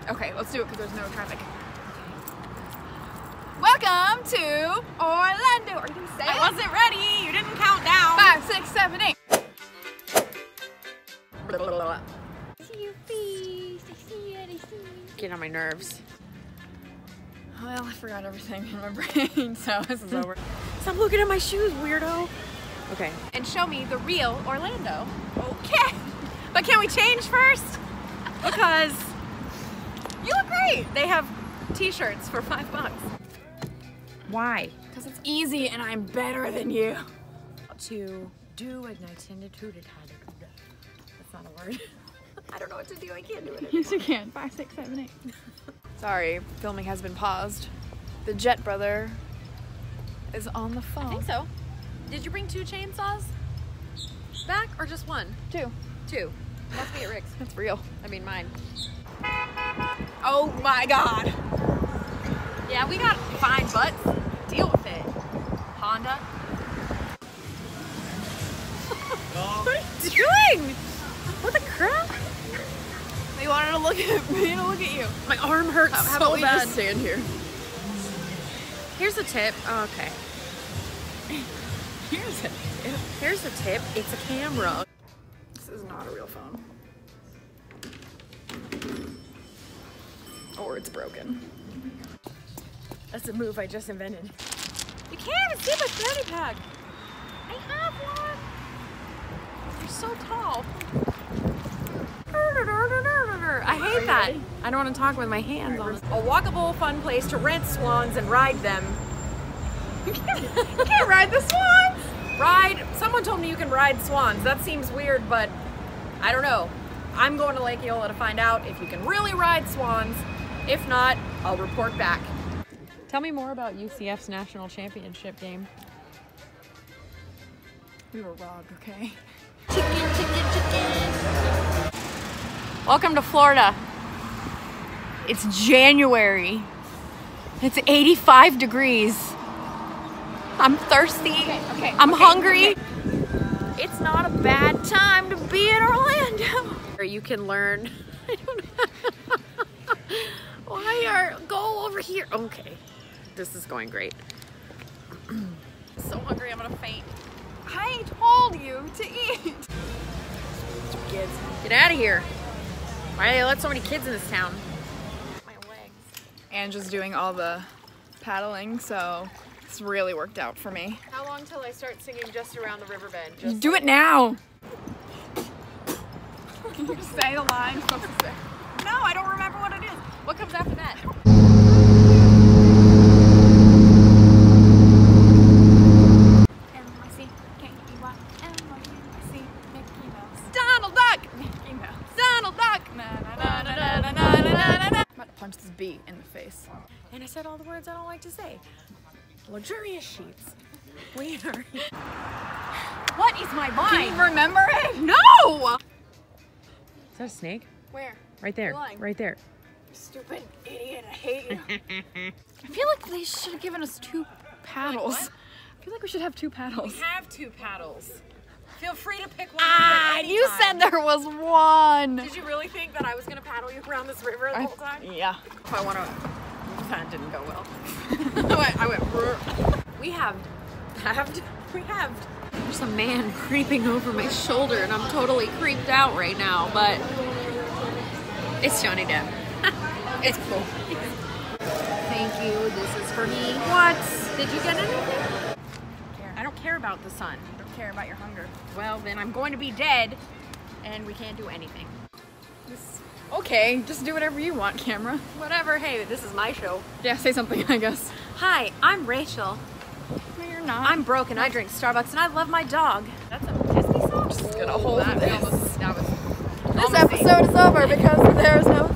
Okay, let's do it because there's no traffic. Welcome to Orlando. Are you gonna say it? I wasn't ready. You didn't count down. 5, 6, 7, 8. Get on my nerves. Well, I forgot everything in my brain, so this is over. Stop looking at my shoes, weirdo. Okay. And show me the real Orlando. Okay. But can we change first? Because you look great. They have t-shirts for $5. Why? Because it's easy and I'm better than you. To do a night in the That's not a word. I don't know what to do. I can't do it anymore. Yes, you can. 5, 6, 7, 8. Sorry, filming has been paused. The Jet brother is on the phone. I think so. Did you bring 2 chainsaws back or just 1? 2. 2. Must be at Rick's. That's real. I mean mine. Oh my God. Yeah, we got fine butts. Deal with it. Honda. What are you doing? What the crap? They wanted to look at me to look at you. My arm hurts How so about we bad. just stand here? Here's a tip. Oh, okay. Here's it. Here's a tip. It's a camera. This is not a real phone. Or it's broken. That's a move I just invented. You can't even see my fanny pack. I have one. You're so tall. I hate that. I don't want to talk with my hands on it. A walkable, fun place to rent swans and ride them. You can't ride the swans! Someone told me you can ride swans. That seems weird, but I don't know. I'm going to Lake Eola to find out if you can really ride swans. If not, I'll report back. Tell me more about UCF's national championship game. We were robbed, okay? Chicken, chicken, chicken. Welcome to Florida. It's January. It's 85 degrees. I'm thirsty. Okay, I'm hungry. Okay. It's not a bad time to be in Orlando. You can learn. I don't know. Go over here. Okay. This is going great. So hungry, I'm gonna faint. I told you to eat. Kids, get out of here. Why do they let so many kids in this town? My legs. Angela's doing all the paddling, so it's really worked out for me. How long till I start singing Just Around the Riverbend? You do it now. Can you just say the line you're supposed to say? No, I don't remember what it is. What comes after that? Donald Duck! Mickey Mouse. Donald Duck! Na, na, na, na, na, na, na, na, na. I'm about to punch this bee in the face. And I said all the words I don't like to say. Luxurious sheets. We are. What is my line? Can you remember it? No! Is that a snake? Where? Right there. Lying. Right there. Stupid idiot, I hate you. I feel like they should have given us 2 paddles. What? I feel like we should have 2 paddles. We have 2 paddles. Feel free to pick one. Ah, you said there was 1. Did you really think that I was going to paddle you around this river the whole time? Yeah. If I want to. That didn't go well. I went. We have. There's a man creeping over my shoulder, and I'm totally creeped out right now. But it's Johnny Depp. It's cool. Thank you. This is for me. What? Did you get anything? I don't care about the sun. I don't care about your hunger. Well, then I'm going to be dead, and we can't do anything. Okay, just do whatever you want, camera. Whatever. Hey, this is my show. Yeah, say something, I guess. Hi, I'm Rachel. No, you're not. I'm broken. I drink Starbucks, and I love my dog. That's a Disney song. Just gonna hold that. this. That was This episode is over because there is no